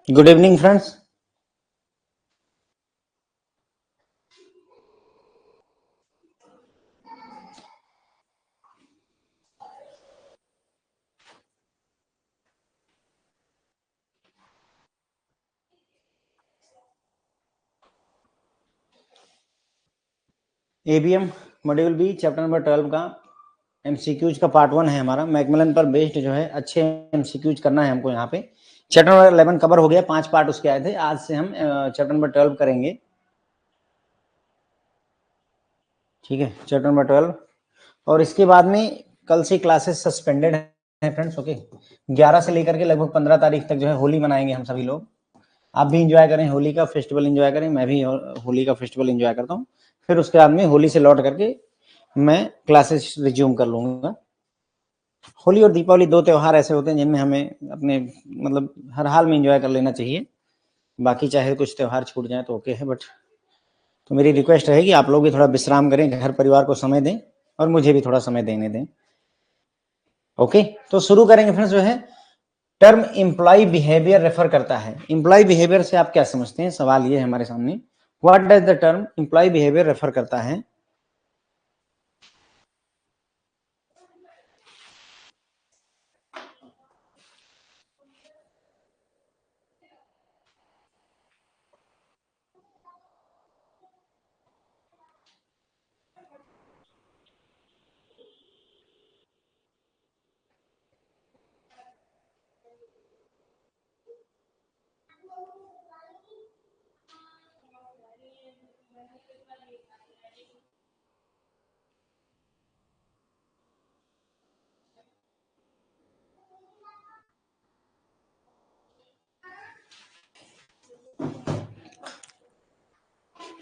Good evening, friends. ABM module B chapter number 12 का MCQs का part 1 है हमारा। मैकमिलन पर बेस्ड जो है अच्छे MCQs करना है हमको। यहाँ पे चैप्टर नंबर 11 कवर हो गया, 5 पार्ट उसके आए थे। आज से हम चैप्टर नंबर 12 करेंगे। ठीक है, चैप्टर नंबर 12। और इसके बाद में कल से क्लासेस सस्पेंडेड है फ्रेंड्स। ओके, 11 से लेकर के लगभग 15 तारीख तक जो है होली मनाएंगे हम सभी लोग। आप भी इंजॉय करें, होली का फेस्टिवल इंजॉय करें। मैं भी होली का फेस्टिवल इंजॉय करता हूँ। फिर उसके बाद में होली से लौट करके मैं क्लासेस रिज्यूम कर लूंगा। होली और दीपावली 2 त्यौहार ऐसे होते हैं जिनमें हमें अपने मतलब हर हाल में एंजॉय कर लेना चाहिए। बाकी चाहे कुछ त्यौहार छूट जाए तो ओके है, बट तो मेरी रिक्वेस्ट रहेगी आप लोग भी थोड़ा विश्राम करें, घर परिवार को समय दें और मुझे भी थोड़ा समय देने दें। ओके, तो शुरू करेंगे फ्रेंड्स। जो है टर्म एम्प्लॉय बिहेवियर रेफर करता है। एम्प्लॉय बिहेवियर से आप क्या समझते हैं? सवाल ये है हमारे सामने, what does the term employ behavior refer करता है?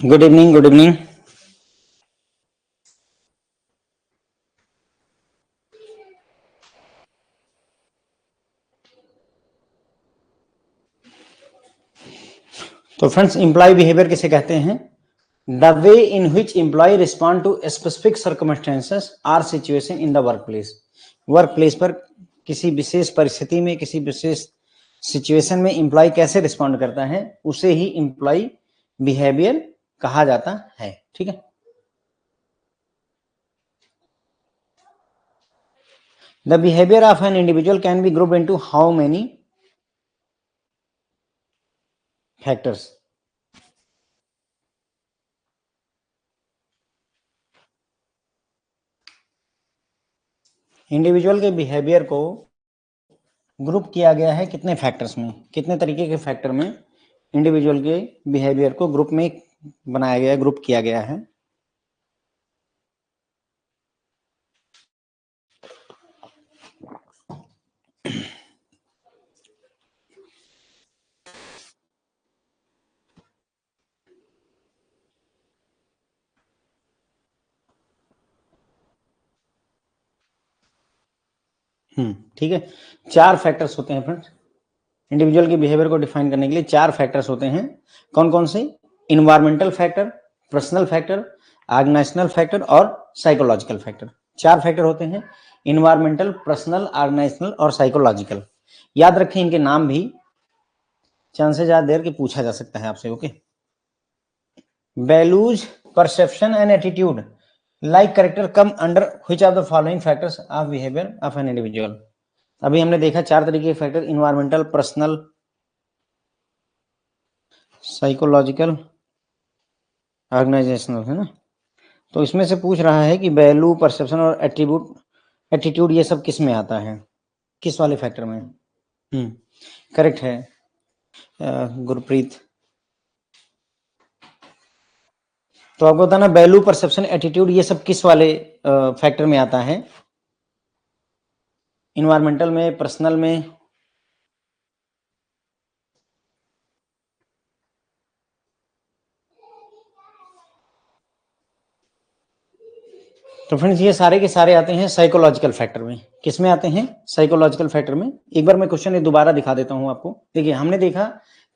Good evening, good evening. तो फ्रेंड्स, एम्प्लॉय बिहेवियर किसे कहते हैं? The way in which employ respond to specific circumstances or situation in the work place. Work place पर किसी विशेष परिस्थिति में, किसी विशेष सिचुएशन में एम्प्लॉय कैसे रिस्पॉन्ड करता है, उसे ही एम्प्लॉय बिहेवियर कहा जाता है। ठीक है, the behaviour of an individual can be group into how many factors? Individual के बिहेवियर को ग्रुप किया गया है कितने फैक्टर्स में, कितने तरीके के फैक्टर में इंडिविजुअल के बिहेवियर को ग्रुप में बनाया गया है, ग्रुप किया गया है। ठीक है, 4 फैक्टर्स होते हैं फ्रेंड्स। इंडिविजुअल के बिहेवियर को डिफाइन करने के लिए 4 फैक्टर्स होते हैं। कौन कौन से? Environmental factor, personal factor, organisational factor और साइकोलॉजिकल फैक्टर। 4 फैक्टर होते हैं, इन्वायरमेंटल, पर्सनल, ऑर्गेनाइजेशनल और साइकोलॉजिकल। याद रखें इनके नाम भी, चांसेस ज्यादा देर के पूछा जा सकता है आपसे। Okay, values, perception and attitude like character come under which of the following factors of behavior of an individual? अभी हमने देखा 4 तरीके के factor, environmental, personal, psychological, organizational, है ना। तो इसमें से पूछ रहा है कि वैल्यू, परसेप्शन और एटीट्यूड ये सब किस में आता है, किस वाले फैक्टर में? करेक्ट है गुरप्रीत। तो आपको बताना वैल्यू, परसेप्शन, एटीट्यूड ये सब किस वाले फैक्टर में आता है? इन्वायरमेंटल में, पर्सनल में, तो फ्रेंड्स ये सारे के सारे आते हैं साइकोलॉजिकल फैक्टर में। किस में आते हैं? साइकोलॉजिकल फैक्टर में। एक बार मैं क्वेश्चन दोबारा दिखा देता हूं आपको। देखिए, हमने देखा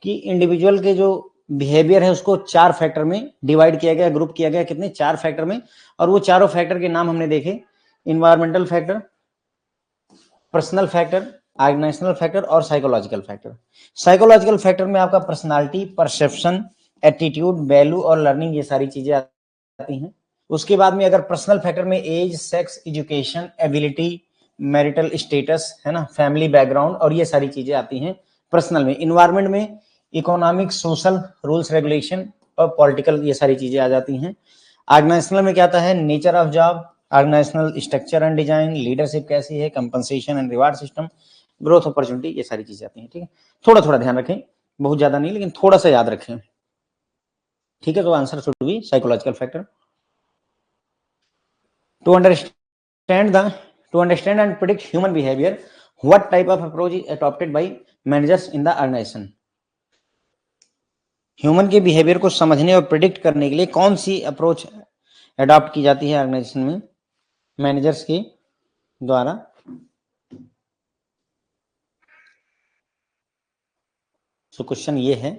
कि इंडिविजुअल के जो बिहेवियर है उसको 4 फैक्टर में डिवाइड किया गया, ग्रुप किया गया। कितने? 4 फैक्टर में। और वो चारों फैक्टर के नाम हमने देखे, environmental factor, personal factor, organisational factor और साइकोलॉजिकल फैक्टर। साइकोलॉजिकल फैक्टर में आपका पर्सनालिटी, परसेप्शन, एटीट्यूड, वैल्यू और लर्निंग, ये सारी चीजें आती हैं। उसके बाद में अगर पर्सनल फैक्टर में age, sex, education, ability, marital status, है ना, फैमिली बैकग्राउंड, और ये सारी चीजें आती हैं पर्सनल में। इन्वायरमेंट में इकोनॉमिक, सोशल, रूल्स रेगुलेशन और पॉलिटिकल, ये सारी चीजें आ जाती हैं। ऑर्गेनाइजेशनल में क्या आता है, nature of job, organizational structure and design, leadership कैसी है, compensation and reward system, growth opportunity, ये सारी चीजें आती हैं। ठीक है, थोड़ा थोड़ा ध्यान रखें, बहुत ज्यादा नहीं, लेकिन थोड़ा सा याद रखें। ठीक है, तो answer should be psychological factor. To understand the to understand and predict human behavior, what type of approach is adopted by managers in the organization? Human के बिहेवियर को समझने और प्रिडिक्ट करने के लिए कौन सी अप्रोच अडॉप्ट की जाती है ऑर्गेनाइजेशन में मैनेजर्स के द्वारा? सो क्वेश्चन ये है,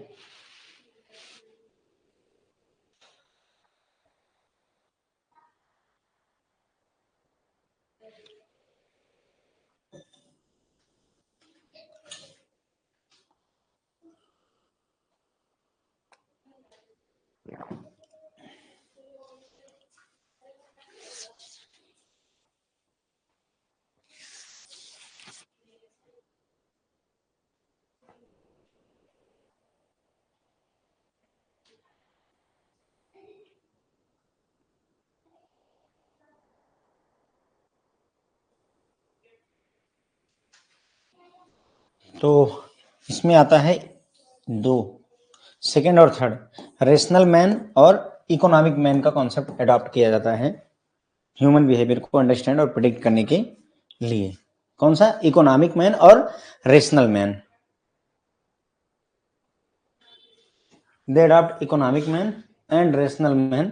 तो इसमें आता है दो, सेकेंड और थर्ड, रेशनल मैन और इकोनॉमिक मैन का कॉन्सेप्ट अडॉप्ट किया जाता है ह्यूमन बिहेवियर को अंडरस्टैंड और प्रिडिक्ट करने के लिए। कौन सा? इकोनॉमिक मैन और rational man. They adopt economic man and rational man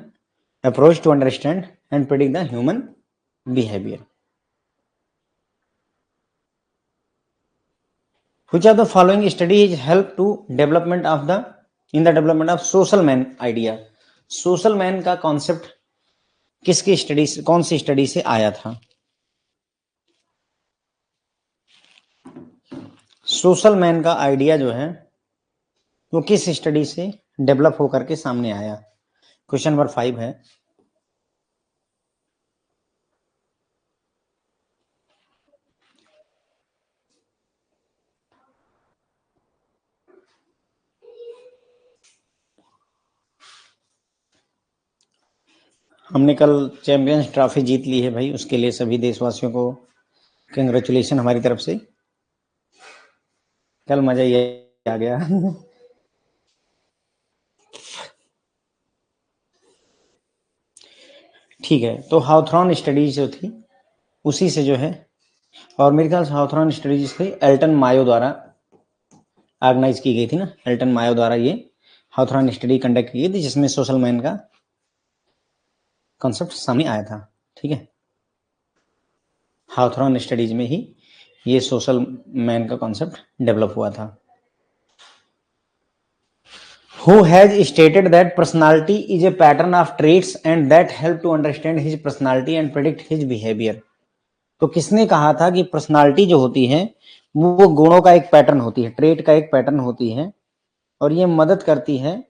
approach to understand and predict the human behavior. Which of the following studies help to development of the in the development of social man idea? Social man का concept किसकी study से, कौन सी study से आया था? Social man का idea जो है वो किस स्टडी से डेवलप होकर के सामने आया? क्वेश्चन नंबर 5 है। हमने कल चैंपियंस ट्रॉफी जीत ली है भाई, उसके लिए सभी देशवासियों को कंग्रेचुलेशन हमारी तरफ से। कल मजा ही आ गया। ठीक है, तो हाउथरॉन स्टडीज जो थी उसी से जो है, और मेरे ख्याल से हाउथरॉन स्टडीज थी एल्टन मायो द्वारा ऑर्गेनाइज की गई थी ना, एल्टन मायो द्वारा ये हाउथरॉन स्टडी कंडक्ट की गई थी जिसमें सोशल मैन का कॉन्सेप्ट सामने आया था। ठीक है, हाउथरॉन स्टडीज में ही ये सोशल मैन का कॉन्सेप्ट डेवलप हुआ था। Who has stated that personality is a pattern of traits and that help to understand his personality and predict his behavior? तो किसने कहा था कि पर्सनालिटी जो होती है वो गुणों का एक पैटर्न होती है, ट्रेट का एक पैटर्न होती है, और ये मदद करती है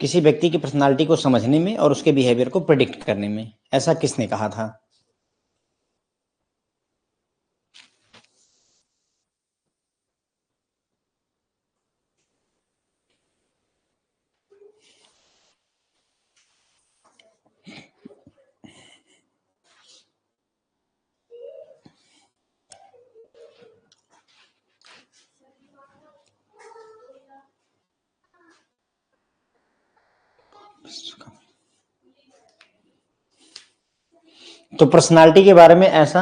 किसी व्यक्ति की पर्सनालिटी को समझने में और उसके बिहेवियर को प्रिडिक्ट करने में? ऐसा किसने कहा था? तो पर्सनालिटी के बारे में ऐसा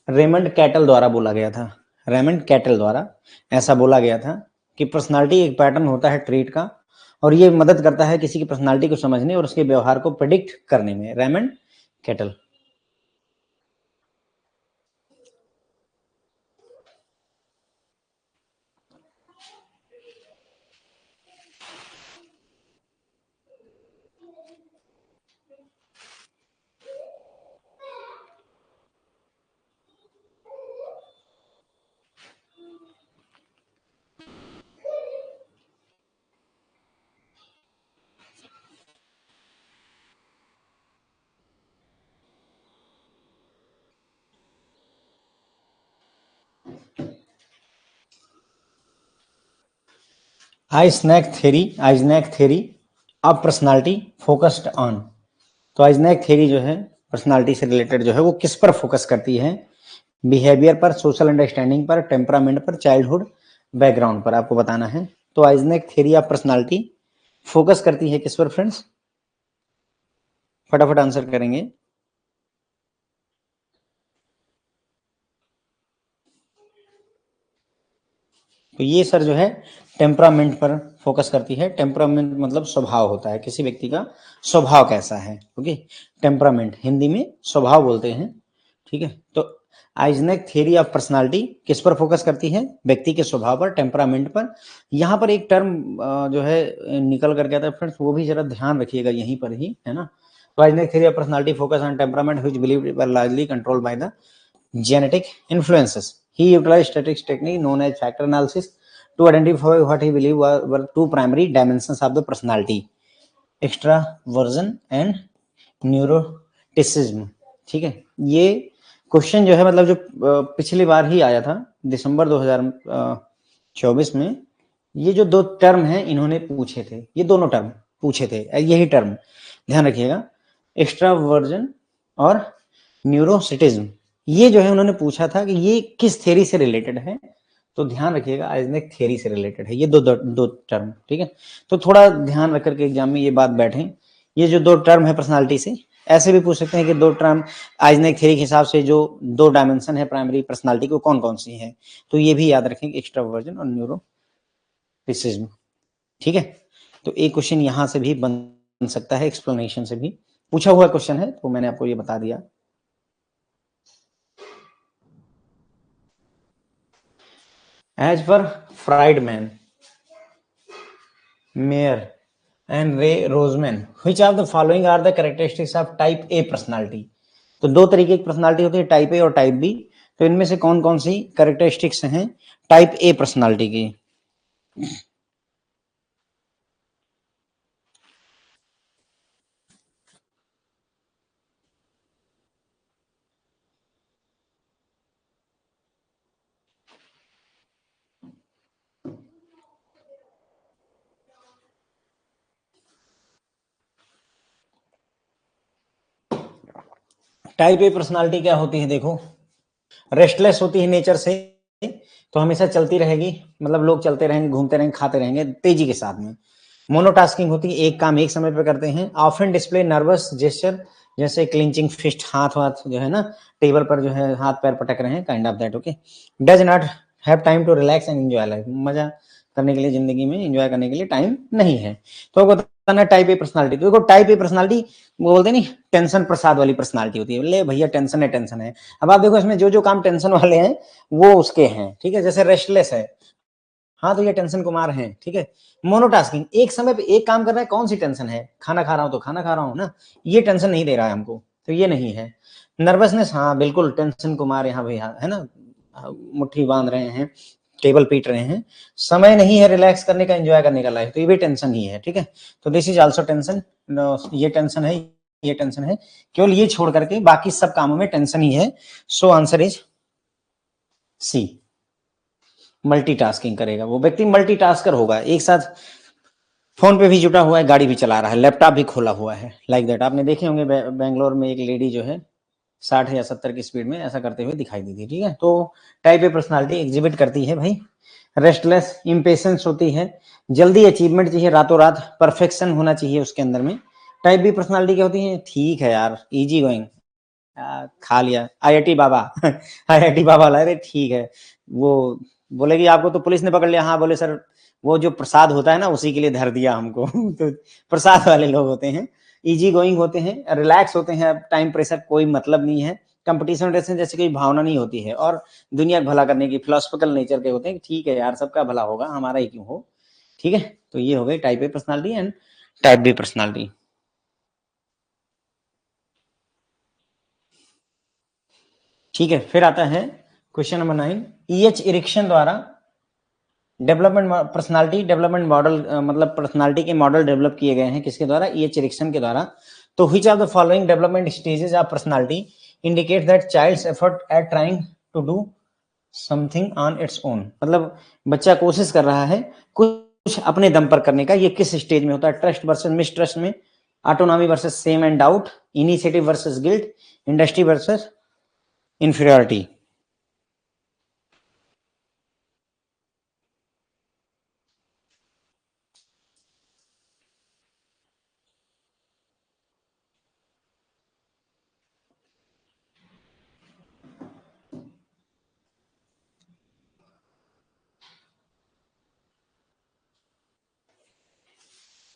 रेमंड कैटल द्वारा बोला गया था, रेमंड कैटल द्वारा ऐसा बोला गया था कि पर्सनालिटी एक पैटर्न होता है ट्रेट का, और ये मदद करता है किसी की पर्सनालिटी को समझने और उसके व्यवहार को प्रिडिक्ट करने में। Raymond Cattell. Eysenck theory of personality focused on. तो आइजनैक थ्योरी जो है पर्सनालिटी से रिलेटेड जो है वो किस पर फोकस करती है? बिहेवियर पर, सोशल अंडरस्टैंडिंग पर, टेम्परामेंट पर, चाइल्डहुड बैकग्राउंड पर आपको बताना है। तो Eysenck theory of personality focus करती है किस पर फ्रेंड्स? फटाफट आंसर करेंगे। तो ये सर जो है टेम्परामेंट पर फोकस करती है। टेम्परामेंट मतलब स्वभाव होता है, किसी व्यक्ति का स्वभाव कैसा है। ओके, टेम्परामेंट हिंदी में स्वभाव बोलते हैं। ठीक है, तो आइजनैक थ्योरी ऑफ पर्सनालिटी किस पर फोकस करती है? व्यक्ति के स्वभाव पर, टेम्परामेंट पर। यहाँ पर एक टर्म जो है निकल करके आता है फ्रेंड्स, वो भी जरा ध्यान रखिएगा यहीं पर ही, है ना। तो Eysenck theory of personality focus on temperament which believed were largely controlled by the genetic influences. He utilized statistics technique known as factor analysis to identify what he believed were two primary dimensions of the personality: extraversion and neuroticism. ठीक है, ये question जो है मतलब जो पिछली बार ही आया था दिसंबर 2024 में, ये जो दो टर्म हैं इन्होंने पूछे थे, ये दोनों टर्म पूछे थे, यही टर्म ध्यान रखिएगा, एक्स्ट्रावर्जन और न्यूरोसिटिज्म। ये जो है उन्होंने पूछा था कि ये किस थ्योरी से रिलेटेड है। तो ध्यान रखिएगा आइजनैक थ्योरी से रिलेटेड है ये दो टर्म। ठीक है, तो थोड़ा ध्यान रख करके एग्जाम में ये बात बैठे। ये जो दो टर्म है पर्सनालिटी से, ऐसे भी पूछ सकते हैं कि दो टर्म आइजनैक थ्योरी के हिसाब से जो दो डायमेंशन है प्राइमरी पर्सनालिटी को कौन कौन सी है। तो ये भी याद रखेंगे, एक्स्ट्रावर्जन और न्यूरोटिसिज्म। ठीक है, तो एक क्वेश्चन यहां से भी बन सकता है, एक्सप्लेनेशन से भी पूछा हुआ क्वेश्चन है, तो मैंने आपको ये बता दिया। As per Friedman, Mayer, and Ray Roseman, which of the following are the characteristics of type A personality? तो दो तरीके की पर्सनालिटी होती है, टाइप ए और टाइप बी। तो इनमें से कौन कौन सी कैरेक्टरिस्टिक्स हैं टाइप ए पर्सनालिटी की? टाइप ए पर्सनालिटी क्या होती है? देखो, रेस्टलेस होती है नेचर से, तो हमेशा चलती रहेगी, मतलब लोग चलते रहेंगे, घूमते रहेंगे, खाते रहेंगे तेजी के साथ में। मोनोटास्किंग होती है, एक काम एक समय पे करते हैं। ऑफन डिस्प्ले नर्वस जेस्चर, जैसे क्लिंचिंग फिस्ट, हाथ वाथ जो है ना टेबल पर जो है हाथ पैर पटक रहे हैं, kind of that. Okay, does not have time to relax and enjoy life, मजा करने के लिए, जिंदगी में एंजॉय करने के लिए टाइम नहीं है। तो बताना टाइप ए पर्सनालिटी। तो देखो टाइप ए पर्सनालिटी वो बोलते नहीं टेंशन प्रसाद वाली पर्सनालिटी होती है, ले भैया टेंशन है, टेंशन है। अब आप देखो इसमें जो जो काम टेंशन वाले हैं वो उसके हैं। ठीक है, जैसे रेस्टलेस है, हाँ तो ये टेंशन कुमार है। ठीक है, मोनोटास्किंग, एक समय पे एक काम कर रहा है, कौन सी टेंशन है? खाना खा रहा हूं तो खाना खा रहा हूं ना, ये टेंशन नहीं दे रहा है हमको, तो ये नहीं है। नर्वसनेस, हाँ बिल्कुल टेंशन कुमार यहाँ भैया है ना, मुट्ठी बांध रहे हैं, टेबल पीट रहे हैं, समय नहीं है रिलैक्स करने का, एंजॉय करने का लाइफ, तो ये भी टेंशन ही है। ठीक है, तो दिस इज आल्सो टेंशन, ये टेंशन है, ये टेंशन है, केवल ये छोड़ करके बाकी सब कामों में टेंशन ही है। So answer is C, multitasking करेगा वो व्यक्ति, मल्टीटास्कर होगा, एक साथ फोन पे भी जुटा हुआ है, गाड़ी भी चला रहा है, लैपटॉप भी खोला हुआ है, लाइक दैट। आपने देखे होंगे बेंगलोर में एक लेडी जो है 60 या 70 की स्पीड में ऐसा करते हुए दिखाई दी थी। ठीक है, तो टाइप ए पर्सनालिटी एग्जिबिट करती है भाई, रेस्टलेस, इम्पेशेंस होती है, जल्दी अचीवमेंट चाहिए, रातों रात परफेक्शन होना चाहिए उसके अंदर में। टाइप बी पर्सनालिटी क्या होती है? ठीक है यार, इजी गोइंग, खा लिया आईआईटी बाबा आईआईटी बाबा ला रहे, ठीक है। वो बोलेगी आपको तो पुलिस ने पकड़ लिया, हाँ बोले सर वो जो प्रसाद होता है ना उसी के लिए धर दिया हमको तो प्रसाद वाले लोग होते हैं, इजी गोइंग होते हैं, रिलैक्स होते हैं, टाइम प्रेशर कोई मतलब नहीं है, कंपटीशन रेसन जैसे कोई भावना नहीं होती है, और दुनिया का भला करने की फिलोसफिकल नेचर के होते हैं, ठीक है यार सबका भला होगा, हमारा ही क्यों हो। ठीक है, तो ये हो गई type A personality and type B personality. ठीक है, फिर आता है क्वेश्चन नंबर 9, ईएच इरिक्शन द्वारा डेवलपमेंट पर्सनालिटी डेवलपमेंट मॉडल, मतलब पर्सनालिटी के मॉडल डेवलप किए गए हैं किसके द्वारा? ईएच इरिक्शन के द्वारा। तो which of the following development stages of personality indicate that child's effort at trying to do something on its own, मतलब बच्चा कोशिश कर रहा है कुछ कुछ अपने दम पर करने का। ये किस स्टेज में होता है? ट्रस्ट वर्सेस मिसट्रस्ट में, autonomy versus same and doubt, initiative versus guilt, industry versus inferiority.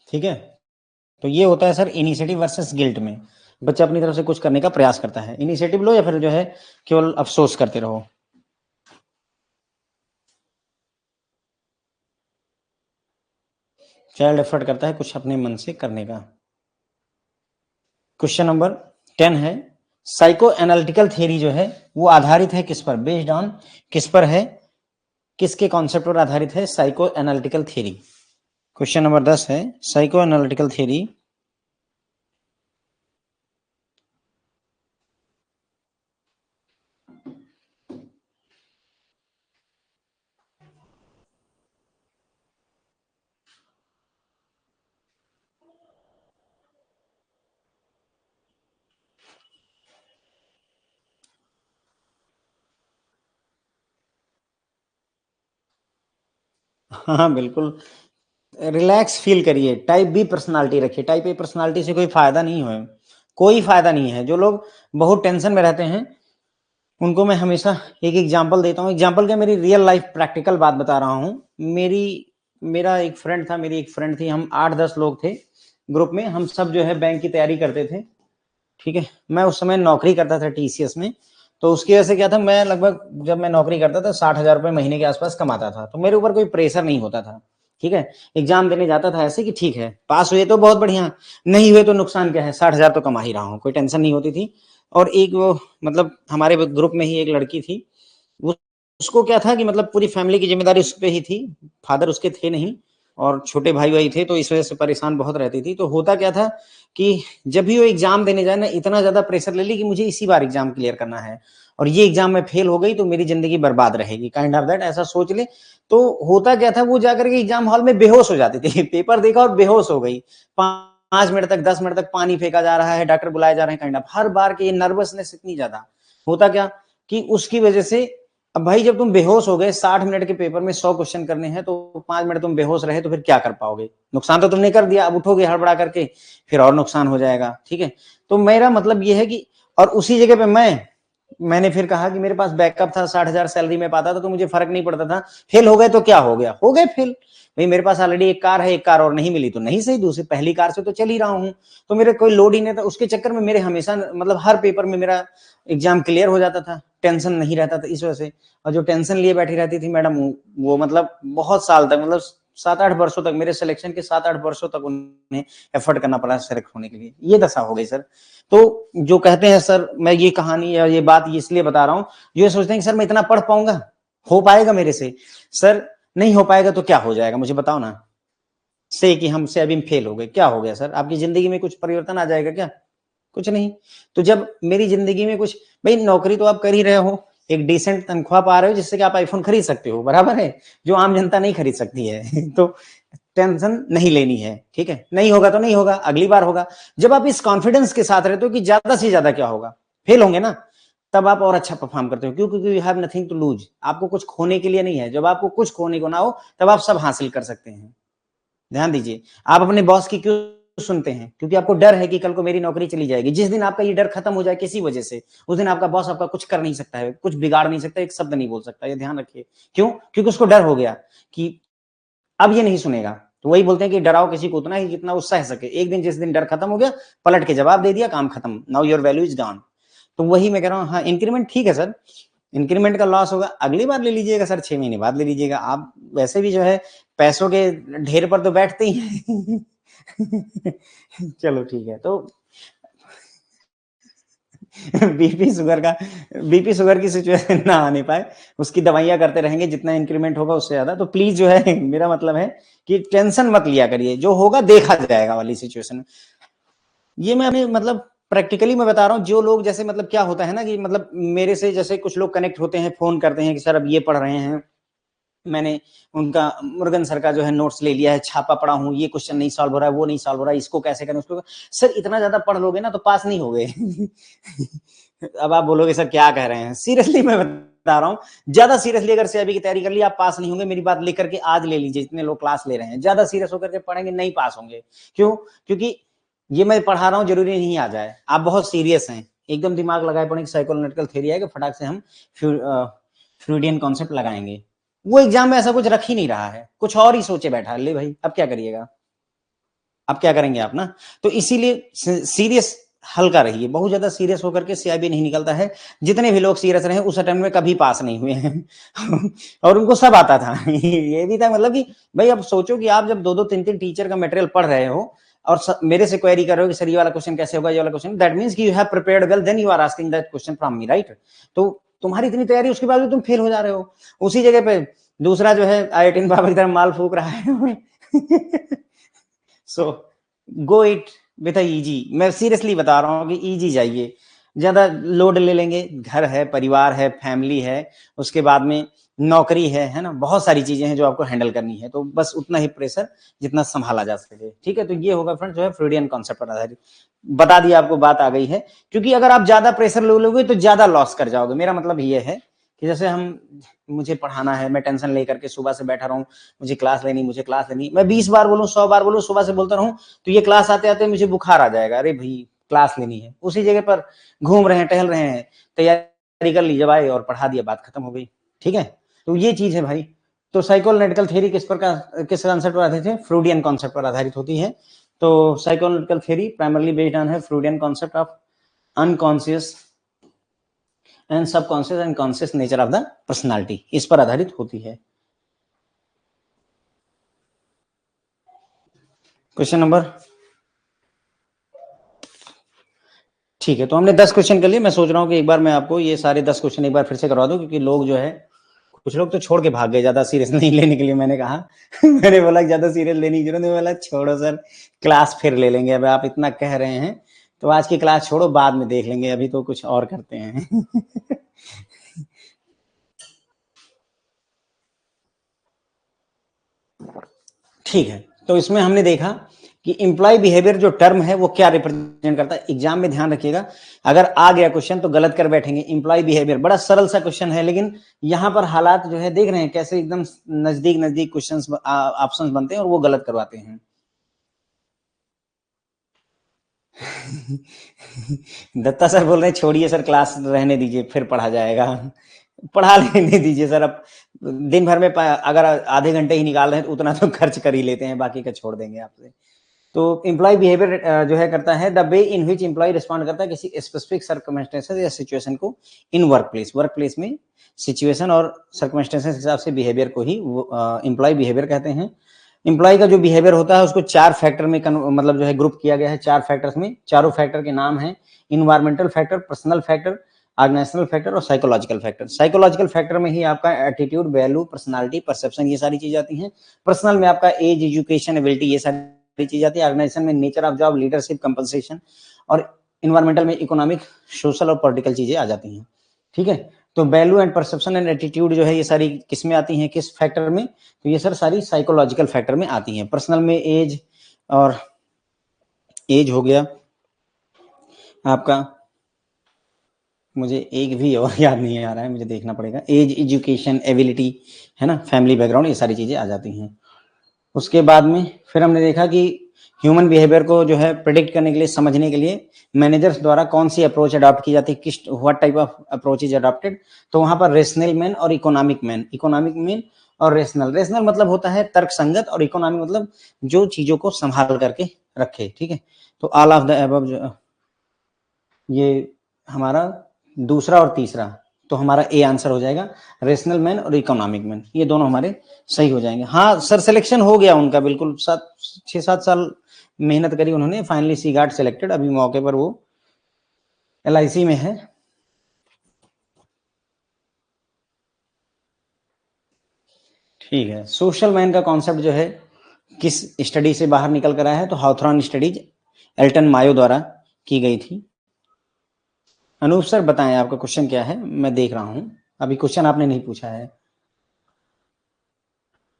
ठीक है, तो ये होता है सर इनिशिएटिव वर्सेस गिल्ट में। बच्चा अपनी तरफ से कुछ करने का प्रयास करता है, इनिशिएटिव लो या फिर जो है केवल अफसोस करते रहो। चाइल्ड एफर्ट करता है कुछ अपने मन से करने का। क्वेश्चन नंबर 10 है, साइको एनालिटिकल थियरी जो है वो आधारित है किस पर? बेस्ड ऑन किस पर है? किसके कॉन्सेप्ट पर आधारित है psycho analytical theory? Question number 10 है, साइको एनालिटिकल थियरी हाँ बिल्कुल, रिलैक्स फील करिए, टाइप बी पर्सनालिटी रखिए। टाइप ए पर्सनालिटी से कोई फायदा नहीं है, कोई फायदा नहीं है। जो लोग बहुत टेंशन में रहते हैं उनको मैं हमेशा एक एग्जांपल देता हूँ। एग्जांपल क्या, मेरी रियल लाइफ प्रैक्टिकल बात बता रहा हूँ। मेरा एक फ्रेंड था, मेरी एक फ्रेंड थी, हम 8-10 लोग थे ग्रुप में, हम सब जो है बैंक की तैयारी करते थे। ठीक है, मैं उस समय नौकरी करता था टीसीएस में। तो उसकी वजह से क्या था, मैं लगभग जब मैं नौकरी करता था 60,000 रुपए महीने के आसपास कमाता था, तो मेरे ऊपर कोई प्रेशर नहीं होता था। ठीक है, एग्जाम देने जाता था ऐसे कि ठीक है पास हुए तो बहुत बढ़िया, नहीं हुए तो नुकसान क्या है, 60,000 तो कमा ही रहा हूँ, कोई टेंशन नहीं होती थी। और एक वो मतलब हमारे ग्रुप में ही एक लड़की थी, वो उसको क्या था कि मतलब पूरी फैमिली की जिम्मेदारी उस पर ही थी, फादर उसके थे नहीं और छोटे भाई भाई थे, तो इस वजह से परेशान बहुत रहती थी। तो होता क्या था कि जब भी वो एग्जाम देने जाए ना, इतना ज्यादा प्रेशर ले ली कि मुझे इसी बार एग्जाम क्लियर करना है, और ये एग्जाम में फेल हो गई तो मेरी जिंदगी बर्बाद रहेगी, काइंड ऑफ दैट, ऐसा सोच ले। तो होता क्या था, वो जाकर के एग्जाम हॉल में बेहोश हो जाती थी पेपर देखा और बेहोश हो गई, 5 मिनट तक 10 मिनट तक पानी फेंका जा रहा है, डॉक्टर बुलाए जा रहे हैं, काइंड ऑफ हर बार की नर्वसनेस इतनी ज्यादा। होता क्या कि उसकी वजह से, अब भाई जब तुम बेहोश हो गए, 60 मिनट के पेपर में 100 क्वेश्चन करने हैं, तो 5 मिनट तुम बेहोश रहे तो फिर क्या कर पाओगे? नुकसान तो तुमने कर दिया, अब उठोगे हड़बड़ा करके फिर और नुकसान हो जाएगा। ठीक है, तो मेरा मतलब ये है कि, और उसी जगह पे मैंने फिर कहा कि मेरे पास बैकअप था, 60,000 सैलरी में पाता था तो मुझे फर्क नहीं पड़ता था, फेल हो गए तो क्या हो गया, हो गए फेल। भाई मेरे पास ऑलरेडी एक कार है, एक कार और नहीं मिली तो नहीं सही, दूसरी पहली कार से तो चल ही रहा हूँ, तो मेरे कोई लोड ही नहीं था। उसके चक्कर में मेरे हमेशा मतलब हर पेपर में मेरा एग्जाम क्लियर हो जाता था, टेंशन नहीं रहता था इस वजह से। और जो टेंशन लिए बैठी रहती थी मैडम, वो मतलब बहुत साल तक, मतलब 7-8 वर्षों तक, मेरे सिलेक्शन के 7-8 वर्षों तक उन्हें एफर्ट करना पड़ा सेलेक्ट होने के लिए। ये दशा हो गई सर। तो जो कहते हैं सर, मैं ये कहानी या ये बात इसलिए बता रहा हूँ, ये सोचते हैं कि सर मैं इतना पढ़ पाऊंगा, हो पाएगा मेरे से? सर नहीं हो पाएगा तो क्या हो जाएगा, मुझे बताओ ना। से कि हमसे अभी फेल हो गए, क्या हो गया सर? आपकी जिंदगी में कुछ परिवर्तन आ जाएगा क्या? कुछ नहीं। तो जब मेरी जिंदगी में कुछ, भाई नौकरी तो आप कर ही रहे हो, एक डिसेंट तनख्वाह पा रहे हो जिससे कि आप आईफोन खरीद सकते हो, बराबर है, जो आम जनता नहीं खरीद सकती है तो टेंशन नहीं लेनी है। ठीक है, नहीं होगा तो नहीं होगा, अगली बार होगा। जब आप इस कॉन्फिडेंस के साथ रहते हो कि ज्यादा से ज्यादा क्या होगा, फेल होंगे ना, तब आप और अच्छा परफॉर्म करते हो, क्योंकि you have nothing to lose. आपको कुछ खोने के लिए नहीं है, जब आपको कुछ खोने को ना हो तब आप सब हासिल कर सकते हैं। ध्यान दीजिए, आप अपने बॉस की क्यों सुनते हैं? क्योंकि आपको डर है कि कल को मेरी नौकरी चली जाएगी। जिस दिन आपका ये डर खत्म हो जाए किसी वजह से, उस दिन आपका बॉस आपका कुछ कर नहीं सकता है, कुछ बिगाड़ नहीं सकता, एक शब्द नहीं बोल सकता, ये ध्यान रखिए। क्यों? क्योंकि उसको डर हो गया कि अब ये नहीं सुनेगा। तो वही बोलते हैं कि डराओ किसी को उतना ही जितना वो सह सके। एक दिन जिस दिन डर खत्म हो गया, पलट के जवाब दे दिया, काम खत्म, now your value is gone. तो वही मैं कह रहा हूँ, हाँ इंक्रीमेंट ठीक है सर, इंक्रीमेंट का लॉस होगा, अगली बार ले लीजिएगा सर, 6 महीने बाद ले लीजिएगा। आप वैसे भी जो है पैसों के ढेर पर तो बैठते ही हैं चलो ठीक है। तो बीपी शुगर की सिचुएशन ना आने पाए, उसकी दवाइयां करते रहेंगे, जितना इंक्रीमेंट होगा उससे ज्यादा। तो प्लीज जो है मेरा मतलब है कि टेंशन मत लिया करिए, जो होगा देखा जाएगा वाली सिचुएशन। ये मैं अपने मतलब प्रैक्टिकली मैं बता रहा हूँ। जो लोग जैसे मतलब क्या होता है ना कि मतलब मेरे से जैसे कुछ लोग कनेक्ट होते हैं, फोन करते हैं कि सर अब ये पढ़ रहे हैं, मैंने उनका मुर्गन सर का जो है नोट्स ले लिया है, छापा पढ़ा हूँ, ये क्वेश्चन नहीं सॉल्व हो रहा है, वो नहीं सॉल्व हो रहा है, इसको कैसे करें उसको। सर इतना ज्यादा पढ़ लोगे ना तो पास नहीं होगे। अब आप बोलोगे सर क्या कह रहे हैं, सीरियसली मैं बता रहा हूँ, ज्यादा सीरियसली अगर सीआईबी की तैयारी कर ली आप पास नहीं होंगे। मेरी बात लेकर के आज ले लीजिए, जितने लोग क्लास ले रहे हैं ज्यादा सीरियस होकर के पढ़ेंगे नहीं पास होंगे। क्यों? क्योंकि ये मैं पढ़ा रहा हूँ जरूरी नहीं आ जाए, आप बहुत सीरियस हैं, एकदम दिमाग लगाए पढ़ेंगे। साइकोलॉजिकल थ्योरी है कि फटाक से हम फ्रूडियन कॉन्सेप्ट लगाएंगे। वो एग्जाम में ऐसा कुछ रख ही नहीं रहा है, कुछ और ही सोचे बैठा है। ले भाई अब क्या करिएगा, अब क्या करेंगे आप ना। तो इसीलिए सीरियस हल्का रहिए, बहुत ज्यादा सीरियस होकर के सीआईबी नहीं निकलता है। जितने भी लोग सीरियस रहे उस अटेम्प्ट में कभी पास नहीं हुए हैं। और उनको सब आता था। ये भी था मतलब कि भाई अब सोचो कि आप जब दो दो तीन तीन टीचर का मटेरियल पढ़ रहे हो और मेरे से क्वेरी कर रहे हो कि सर ये वाला क्वेश्चन कैसे होगा, ये वाला क्वेश्चन, दैट मींस कि you have prepared well, then you are asking that question from me, right. तो तुम्हारी इतनी तैयारी उसके बाद भी तुम फेल हो जा रहे हो। उसी जगह पे दूसरा जो है IIT बाबा की तरह माल फूक रहा है। सो गो इट विथ इजी। मैं सीरियसली बता रहा हूँ कि इजी जाइए, ज्यादा लोड ले लेंगे, घर है, परिवार है, फैमिली है, उसके बाद में नौकरी है ना, बहुत सारी चीजें हैं जो आपको हैंडल करनी है। तो बस उतना ही प्रेशर जितना संभाला जा सके, ठीक है। तो ये होगा फ्रेंड जो है फ्रूडियन कॉन्सेप्ट पर आधारित। बता दिया आपको, बात आ गई है। क्योंकि अगर आप ज्यादा प्रेशर ले लोगे तो ज्यादा लॉस कर जाओगे। मेरा मतलब ये है कि जैसे मुझे पढ़ाना है, मैं टेंशन लेकर के सुबह से बैठा रहूं, मुझे क्लास लेनी, मुझे क्लास लेनी, मैं 20 बार बोलूं, 100 बार बोलूं, सुबह से बोलता रहूं, तो ये क्लास आते आते मुझे बुखार आ जाएगा। अरे भाई क्लास लेनी है, उसी जगह पर घूम रहे हैं, टहल रहे हैं, तैयारी कर ली, जब आए और पढ़ा दिया, बात खत्म हो गई, ठीक है। तो ये चीज है भाई। तो साइकोलॉजिकल थ्योरी किस कॉन्सेप्ट पर आधारित है? फ्रूडियन कॉन्सेप्ट पर आधारित होती है। तो psychological theory primarily based on है Freudian concept of unconscious and subconscious and conscious nature of the personality, इस पर आधारित होती है। क्वेश्चन नंबर, ठीक है। तो हमने 10 क्वेश्चन कर लिए। मैं सोच रहा हूँ कि एक बार मैं आपको ये सारे 10 क्वेश्चन एक बार फिर से करवा दूं, क्योंकि लोग जो है कुछ लोग तो छोड़ के भाग गए ज्यादा सीरियस नहीं लेने के लिए। मैंने कहा मैंने बोला ज्यादा सीरियस लेने की जरूरत नहीं, बोला छोड़ो सर क्लास फिर ले लेंगे, अब आप इतना कह रहे हैं तो आज की क्लास छोड़ो, बाद में देख लेंगे, अभी तो कुछ और करते हैं। ठीक है। तो इसमें हमने देखा कि एम्प्लॉय बिहेवियर जो टर्म है वो क्या रिप्रेजेंट करता है। एग्जाम में ध्यान रखिएगा, अगर आ गया क्वेश्चन तो गलत कर बैठेंगे। एम्प्लॉय बिहेवियर बड़ा सरल सा क्वेश्चन है, लेकिन यहाँ पर हालात जो है देख रहे हैं कैसे एकदम नजदीक नजदीक क्वेश्चन ऑप्शन बनते हैं और वो गलत करवाते हैं। दत्ता सर बोल रहे हैं छोड़िए सर, क्लास रहने दीजिए, फिर पढ़ा जाएगा। पढ़ा लेने दीजिए सर। अब दिन भर में अगर आधे घंटे ही निकाल रहे हैं तो उतना तो खर्च कर ही लेते हैं, बाकी का छोड़ देंगे आपसे। तो एम्प्लॉय बिहेवियर जो है करता है the way in which employ respond करता है किसी स्पेसिफिक सर्कमस्टेंसेस या सिचुएशन को in work place. Work place में सिचुएशन और सर्कमस्टेंसेस के हिसाब से बिहेवियर को ही एम्प्लॉय बिहेवियर कहते हैं। एम्प्लॉय का जो बिहेवियर होता है उसको 4 फैक्टर में मतलब जो है ग्रुप किया गया है, 4 फैक्टर्स में। चारों फैक्टर के नाम है environmental factor, personal factor, organisational factor और साइकोलॉजिकल फैक्टर। साइकोलॉजिकल फैक्टर में ही आपका एटीट्यूड, वैल्यू, पर्सनालिटी, परसेप्शन, ये सारी चीजें आती हैं। पर्सनल में आपका एज, एजुकेशन, एबिलिटी, ये सारी चीज आती है। ऑर्गेनाइजेशन में nature of job, leadership, compensation, और इन्वायरमेंटल में इकोनॉमिक, सोशल और पॉलिटिकल चीजें आ जाती हैं, ठीक है। तो value and perception and attitude जो है ये सारी किस में आती हैं, किस फैक्टर में? तो ये सर सारी साइकोलॉजिकल फैक्टर में आती हैं। पर्सनल में एज, और एज हो गया आपका, मुझे एक भी और याद नहीं आ रहा है, मुझे देखना पड़ेगा। एज, एजुकेशन, एबिलिटी, है ना, फैमिली बैकग्राउंड, ये सारी चीजें आ जाती हैं। उसके बाद में फिर हमने देखा कि ह्यूमन बिहेवियर को जो है प्रिडिक्ट करने के लिए, समझने के लिए मैनेजर्स द्वारा कौन सी अप्रोच अडॉप्ट की जाती है, किस what type of approach is adopted. तो वहां पर रेशनल मैन और इकोनॉमिक मैन, इकोनॉमिक मैन और रेशनल। रेशनल मतलब होता है तर्क संगत, और इकोनॉमिक मतलब जो चीजों को संभाल करके रखे, ठीक है। तो ऑल ऑफ द अबव ये हमारा दूसरा और तीसरा, तो हमारा ए आंसर हो जाएगा। रेशनल मैन और इकोनॉमिक मैन, ये दोनों हमारे सही हो जाएंगे। हाँ सर सिलेक्शन हो गया उनका, बिल्कुल 6-7 साल मेहनत करी उन्होंने, फाइनली सी गार्ड सिलेक्टेड। अभी मौके पर वो LIC में है। ठीक है। सोशल मैन का कॉन्सेप्ट जो है किस स्टडी से बाहर निकल कर आया है? तो हाउथॉर्न स्टडीज एल्टन मायो द्वारा की गई थी। अनूप सर बताएं आपका क्वेश्चन क्या है, मैं देख रहा हूं, अभी क्वेश्चन आपने नहीं पूछा है।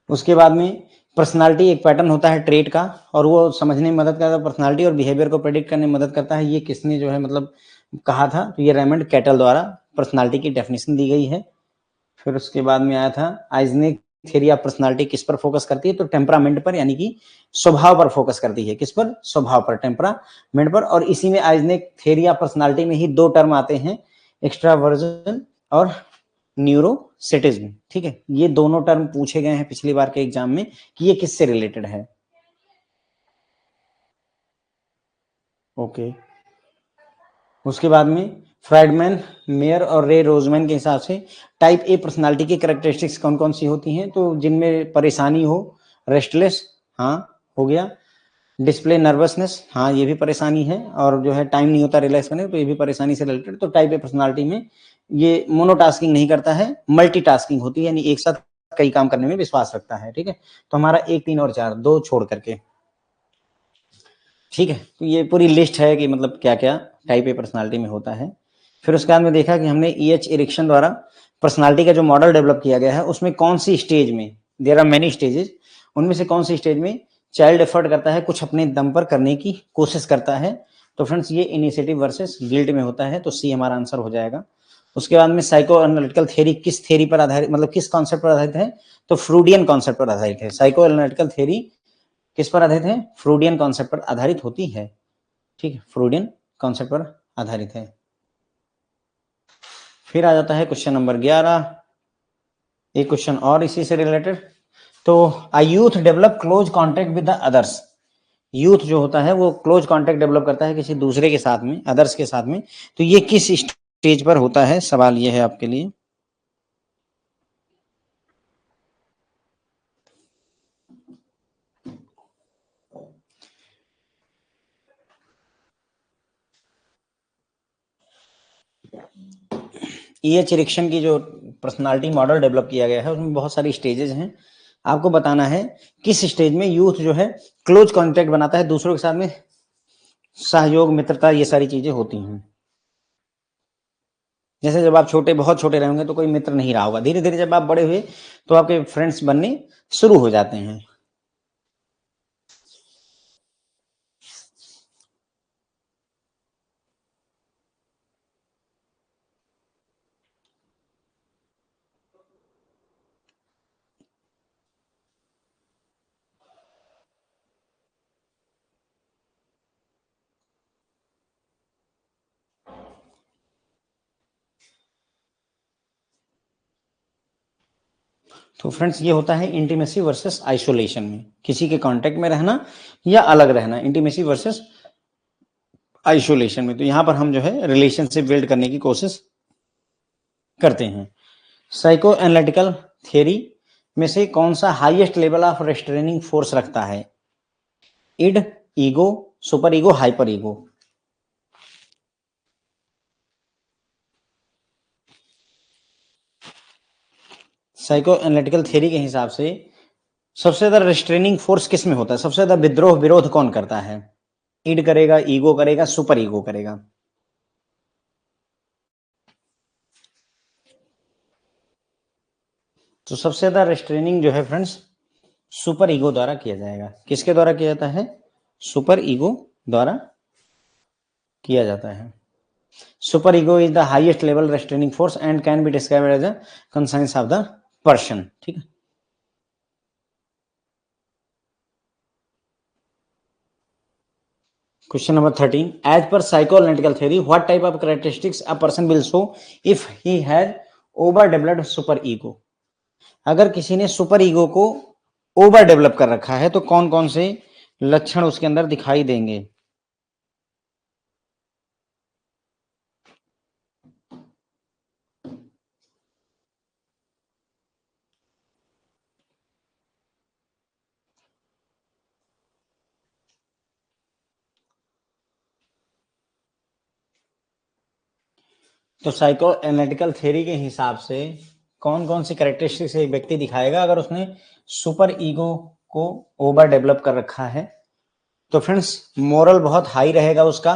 उसके बाद में पर्सनालिटी एक पैटर्न होता है ट्रेट का, और वो समझने में मदद करता है, पर्सनालिटी और बिहेवियर को प्रेडिक्ट करने में मदद करता है। ये किसने जो है मतलब कहा था, तो ये रेमंड कैटल द्वारा पर्सनालिटी की डेफिनेशन दी गई है। फिर उसके बाद में आया था आइजनेक थ्योरी ऑफ पर्सनालिटी, किस पर फोकस करती है, तो टेम्परामेंट पर, यानी कि स्वभाव पर फोकस करती है। किस पर? स्वभाव पर, टेम्परामेंट पर। और इसी में आइजनेक थ्योरी ऑफ पर्सनालिटी में ही दो टर्म आते हैं, एक्स्ट्रावर्जन और न्यूरोसिटिज्म। ठीक है, ये दोनों टर्म पूछे गए हैं पिछली बार के एग्जाम में कि ये किससे रिलेटेड है। ओके, उसके बाद में फ्राइडमैन, मेयर और रे रोजमैन के हिसाब से टाइप ए पर्सनालिटी की कैरेक्टरिस्टिक्स कौन कौन सी होती हैं, तो जिनमें परेशानी हो, रेस्टलेस, हाँ हो गया, डिस्प्ले नर्वसनेस, हाँ ये भी परेशानी है, और जो है टाइम नहीं होता रिलैक्स करने, तो ये भी परेशानी से रिलेटेड। तो टाइप ए पर्सनालिटी में ये मोनोटास्किंग नहीं करता है, मल्टीटास्किंग होती है, यानी एक साथ कई काम करने में विश्वास रखता है। ठीक है, तो हमारा 1, 3 और 4 दो छोड़ करके। ठीक है, तो ये पूरी लिस्ट है कि मतलब क्या क्या टाइप ए पर्सनालिटी में होता है। फिर उसके बाद में देखा कि हमने E.H. एरिक्सन द्वारा पर्सनालिटी का जो मॉडल डेवलप किया गया है, उसमें कौन सी स्टेज में, देयर आर मेनी स्टेजेस, उनमें से कौन सी स्टेज में चाइल्ड एफर्ट करता है, कुछ अपने दम पर करने की कोशिश करता है। तो फ्रेंड्स ये इनिशिएटिव वर्सेस गिल्ट में होता है, तो सी हमारा आंसर हो जाएगा। उसके बाद में साइको एनालिटिकल थ्योरी किस थ्योरी पर आधारित, मतलब किस कॉन्सेप्ट पर आधारित है, तो फ्रूडियन कॉन्सेप्ट पर आधारित है। साइको एनालिटिकल थ्योरी किस पर आधारित है? फ्रूडियन कॉन्सेप्ट पर आधारित होती है। ठीक है, फ्रूडियन कॉन्सेप्ट पर आधारित है। फिर आ जाता है क्वेश्चन नंबर 11, एक क्वेश्चन और इसी से रिलेटेड। तो uh youth develop close contact with the others, youth जो होता है वो क्लोज कॉन्टेक्ट डेवलप करता है किसी दूसरे के साथ में, अदर्स के साथ में, तो ये किस स्टेज पर होता है? सवाल ये है आपके लिए। E.H. एरिक्सन की जो पर्सनालिटी मॉडल डेवलप किया गया है उसमें बहुत सारी स्टेजेस हैं, आपको बताना है किस स्टेज में यूथ जो है क्लोज कॉन्टेक्ट बनाता है दूसरों के साथ में, सहयोग, मित्रता, ये सारी चीजें होती हैं। जैसे जब आप छोटे, बहुत छोटे रहेंगे तो कोई मित्र नहीं रहा होगा, धीरे धीरे जब आप बड़े हुए तो आपके फ्रेंड्स बनने शुरू हो जाते हैं। तो फ्रेंड्स ये होता है इंटीमेसी वर्सेस आइसोलेशन में, किसी के कांटेक्ट में रहना या अलग रहना, इंटीमेसी वर्सेस आइसोलेशन में। तो यहां पर हम जो है रिलेशनशिप बिल्ड करने की कोशिश करते हैं। साइको एनालिटिकल थियरी में से कौन सा highest level of restraining force रखता है? Id, ego, super ego, hyper ego. Psycho analytical theory के हिसाब से सबसे ज्यादा रेस्ट्रेनिंग फोर्स किस में होता है, सबसे ज्यादा विद्रोह, विरोध कौन करता है? इड करेगा, ईगो करेगा, सुपर ईगो करेगा? तो सबसे ज्यादा रेस्ट्रेनिंग जो है फ्रेंड्स सुपर ईगो द्वारा किया जाएगा। किसके द्वारा किया जाता है? सुपर ईगो द्वारा किया जाता है। Super ego is the highest level restraining force and can be described as a conscience of the person. ठीक है, question number 13, as per psychoanalytical theory what type of characteristics a person will show if he has over developed super ego. अगर किसी ने super ego को over develop कर रखा है तो कौन कौन से लक्षण उसके अंदर दिखाई देंगे? तो साइको एनालिटिकल थ्योरी के हिसाब से कौन कौन सी कैरेक्टरिस्टिक्स एक व्यक्ति दिखाएगा अगर उसने सुपर ईगो को ओवर डेवलप कर रखा है? तो फ्रेंड्स मोरल बहुत हाई रहेगा उसका,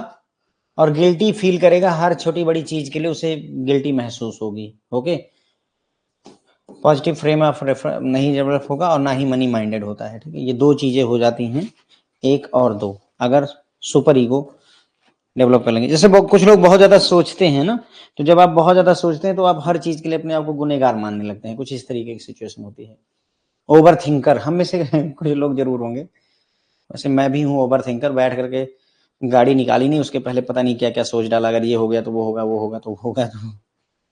और गिल्टी फील करेगा, हर छोटी बड़ी चीज के लिए उसे गिल्टी महसूस होगी। Okay, positive frame of refer नहीं डेवलप होगा और ना ही मनी माइंडेड होता है, ठीक है। ये दो चीजें हो जाती हैं, एक और दो, अगर सुपर ईगो डेवलप कर लेंगे। जैसे कुछ लोग बहुत ज्यादा सोचते हैं ना, तो जब आप बहुत ज्यादा सोचते हैं तो आप हर चीज के लिए अपने आप को गुनहगार मानने लगते हैं, कुछ इस तरीके की सिचुएशन होती है। ओवर थिंकर हम में से कुछ लोग जरूर होंगे, वैसे मैं भी हूँ ओवर थिंकर। बैठ करके गाड़ी निकाली नहीं, उसके पहले पता नहीं क्या क्या सोच डाला, अगर ये हो गया तो वो होगा, वो होगा तो वो होगा, तो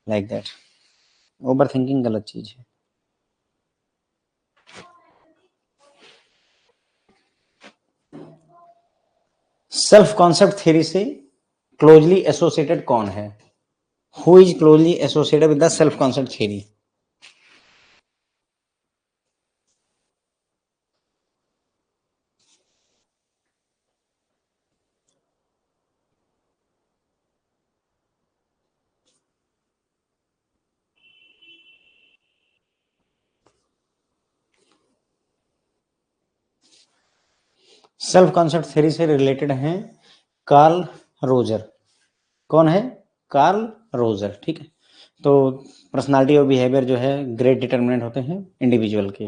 लाइक दैट। ओवर थिंकिंग गलत चीज है। सेल्फ कॉन्सेप्ट थ्योरी से क्लोजली एसोसिएटेड कौन है? Who is closely associated with the self concept theory? Self concept theory से रिलेटेड हैं कार्ल रोजर। कौन है? कार्ल रोजर, ठीक है। तो पर्सनालिटी और बिहेवियर जो है ग्रेट डिटर्मिनेंट होते हैं इंडिविजुअल के।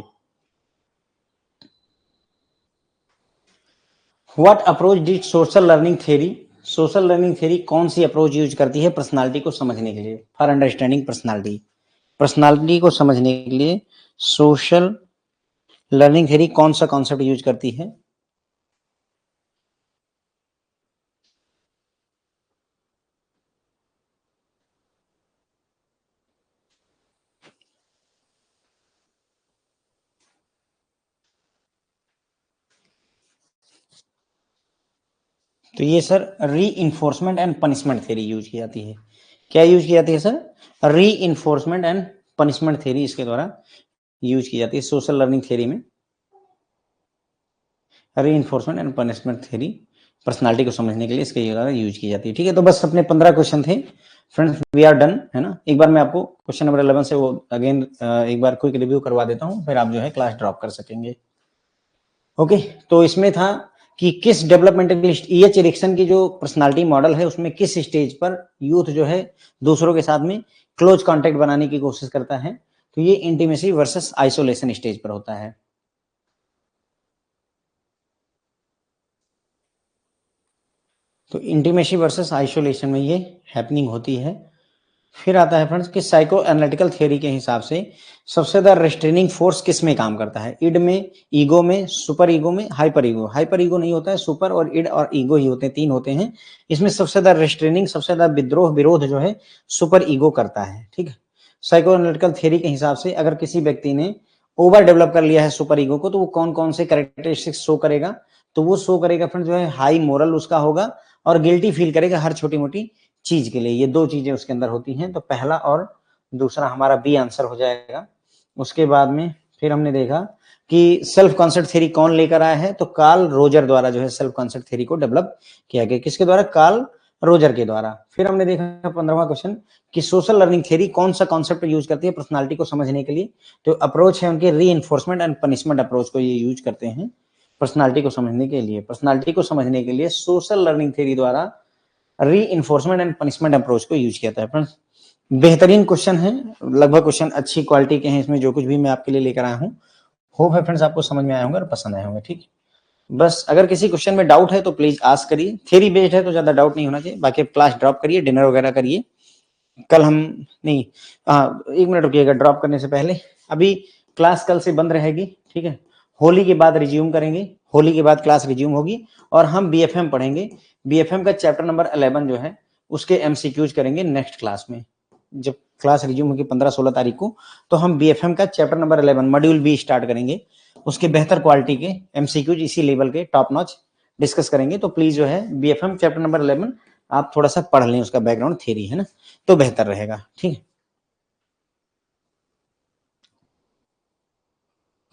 What approach did social learning theory? Social learning theory कौन सी अप्रोच यूज करती है पर्सनालिटी को समझने के लिए, फॉर अंडरस्टैंडिंग पर्सनालिटी? पर्सनालिटी को समझने के लिए सोशल लर्निंग थ्योरी कौन सा कॉन्सेप्ट यूज करती है? तो ये सर री enforcement and punishment theory use की जाती है। क्या यूज की जाती है सर? री इन्फोर्समेंट एंड पनिशमेंट थ्योरी इसके द्वारा यूज की जाती है सोशल लर्निंग थ्योरी में। री enforcement and punishment theory personality को समझने के लिए इसके द्वारा यूज की जाती है, ठीक है। तो बस अपने 15 क्वेश्चन थे फ्रेंड्स, वी आर डन, है ना। एक बार मैं आपको क्वेश्चन नंबर 11 से वो अगेन एक बार क्विक रिव्यू करवा देता हूँ, फिर आप जो है क्लास ड्रॉप कर सकेंगे। ओके, तो इसमें था कि किस डेवलपमेंटल ईएच एरिक्सन की जो पर्सनालिटी मॉडल है उसमें किस स्टेज पर यूथ जो है दूसरों के साथ में क्लोज कांटेक्ट बनाने की कोशिश करता है? तो ये इंटीमेसी वर्सेस आइसोलेशन स्टेज पर होता है। तो इंटीमेसी वर्सेस आइसोलेशन में ये हैपनिंग होती है। फिर आता है फ्रेंड्स कि साइको एनालिटिकल थ्योरी के हिसाब से सबसे ज्यादा रेस्ट्रेनिंग फोर्स किस में काम करता है? इड में, ईगो में, सुपर ईगो में, हाइपर ईगो? हाइपर ईगो नहीं होता है, सुपर और इड और ईगो ही होते हैं, तीन होते हैं। इसमें सबसे ज्यादा रेस्ट्रेनिंग, सबसे ज्यादा विद्रोह विरोध जो है सुपर ईगो करता है, ठीक है। साइको एनालिटिकल थ्योरी के हिसाब से अगर किसी व्यक्ति ने ओवर डेवलप कर लिया है सुपर ईगो को, तो वो कौन कौन से कैरेक्टरिस्टिक्स शो करेगा? तो वो शो करेगा फ्रेंड्स जो है हाई मोरल उसका होगा, और गिल्टी फील करेगा हर छोटी मोटी चीज के लिए। ये दो चीजें उसके अंदर होती हैं, तो पहला और दूसरा हमारा बी आंसर हो जाएगा। उसके बाद में फिर हमने देखा कि सेल्फ कॉन्सेप्ट थ्योरी कौन लेकर आया है? तो कार्ल रोजर द्वारा जो है सेल्फ कॉन्सेप्ट थ्योरी को डेवलप किया गया। किसके द्वारा? कार्ल रोजर के द्वारा। फिर हमने देखा 15वां क्वेश्चन कि सोशल लर्निंग थ्योरी कौन सा कॉन्सेप्ट यूज करती है पर्सनालिटी को समझने के लिए? तो अप्रोच है उनके री एनफोर्समेंट एंड पनिशमेंट अप्रोच को ये यूज करते हैं पर्सनालिटी को समझने के लिए। पर्सनालिटी को समझने के लिए सोशल लर्निंग थ्योरी द्वारा री इन्फोर्समेंट एंड पनिशमेंट अप्रोच को यूज किया था फ्रेंड्स। बेहतरीन क्वेश्चन है, लगभग क्वेश्चन अच्छी क्वालिटी के हैं इसमें, जो कुछ भी मैं आपके लिए लेकर आया हूँ। होप है फ्रेंड्स आपको समझ में आए होंगे और पसंद आए होंगे, ठीक। बस अगर किसी क्वेश्चन में डाउट है तो प्लीज आस्क करिए। थ्योरी बेस्ड है तो ज्यादा डाउट नहीं होना चाहिए। बाकी क्लास ड्रॉप करिए, डिनर वगैरह करिए। कल हम नहीं, हाँ एक मिनट रुकिएगा, ड्रॉप करने से पहले अभी क्लास कल से बंद रहेगी, ठीक है। होली के बाद रिज्यूम करेंगे, होली के बाद क्लास रिज्यूम होगी और हम बीएफएम पढ़ेंगे। बीएफएम का चैप्टर नंबर 11 जो है उसके एमसीक्यूज करेंगे नेक्स्ट क्लास में। जब क्लास रिज्यूम होगी 15-16 तारीख को, तो हम बीएफएम का chapter number 11 module B start करेंगे। उसके बेहतर क्वालिटी के एमसीक्यूज इसी लेवल के टॉप नॉच डिस्कस करेंगे। तो प्लीज जो है बीएफएम चैप्टर नंबर 11 आप थोड़ा सा पढ़ लें, उसका बैकग्राउंड थ्योरी है ना, तो बेहतर रहेगा, ठीक है।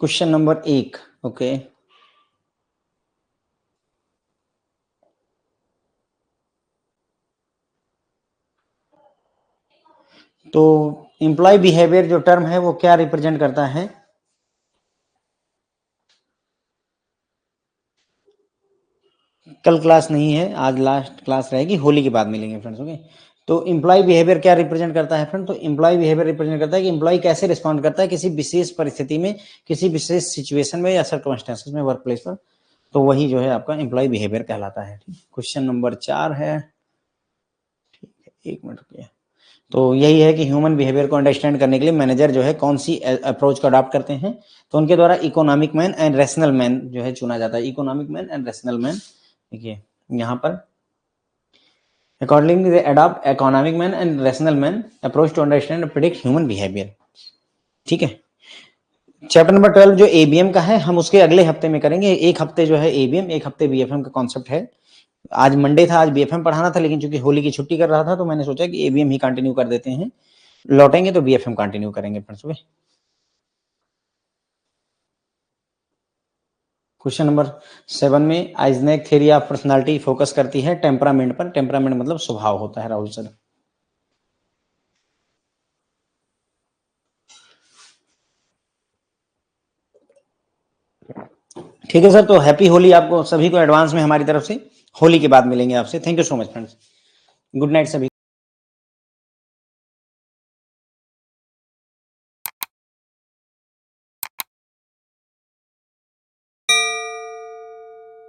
Question number 1, okay. तो एम्प्लॉय बिहेवियर जो टर्म है वो क्या रिप्रेजेंट करता है? कल क्लास नहीं है, आज लास्ट क्लास रहेगी, होली के बाद मिलेंगे फ्रेंड्स, ओके। तो एम्प्लॉय बिहेवियर क्या रिप्रेजेंट करता है फ्रेंड? तो एम्प्लॉय बिहेवियर रिप्रेजेंट करता है कि एम्प्लॉय कैसे रिस्पॉन्ड करता है किसी विशेष परिस्थिति में, किसी विशेष सिचुएशन में या सर्कमस्टेंसेस में वर्क प्लेस पर। तो वही जो है आपका एम्प्लॉय बिहेवियर कहलाता है। क्वेश्चन नंबर 4 है, ठीक है, 1 मिनट रुकिए। तो यही है कि ह्यूमन बिहेवियर को अंडरस्टैंड करने के लिए मैनेजर जो है कौन सी अप्रोच को अडॉप्ट करते हैं। तो उनके द्वारा economic man and rational man जो है चुना जाता है। Economic man and rational man, देखिए यहाँ पर accordingly they adopt economic man and rational man approach to understand and predict human behavior। ठीक है, चैप्टर नंबर 12 जो एबीएम का है हम उसके अगले हफ्ते में करेंगे। एक हफ्ते जो है एबीएम, एक हफ्ते बीएफएम का कॉन्सेप्ट है। आज मंडे था, आज बीएफएम पढ़ाना था, लेकिन चूंकि होली की छुट्टी कर रहा था तो मैंने सोचा कि एबीएम ही कंटिन्यू कर देते हैं, लौटेंगे तो बीएफएम कंटिन्यू करेंगे फ्रेंड्स। क्वेश्चन नंबर 7 में आइजनेक थ्योरी ऑफ पर्सनालिटी फोकस करती है टेम्परामेंट पर। टेम्परामेंट मतलब स्वभाव होता है राहुल सर। ठीक है सर, तो हैप्पी होली आपको सभी को एडवांस में हमारी तरफ से। होली के बाद मिलेंगे आपसे। Thank you so much friends, good night सभी।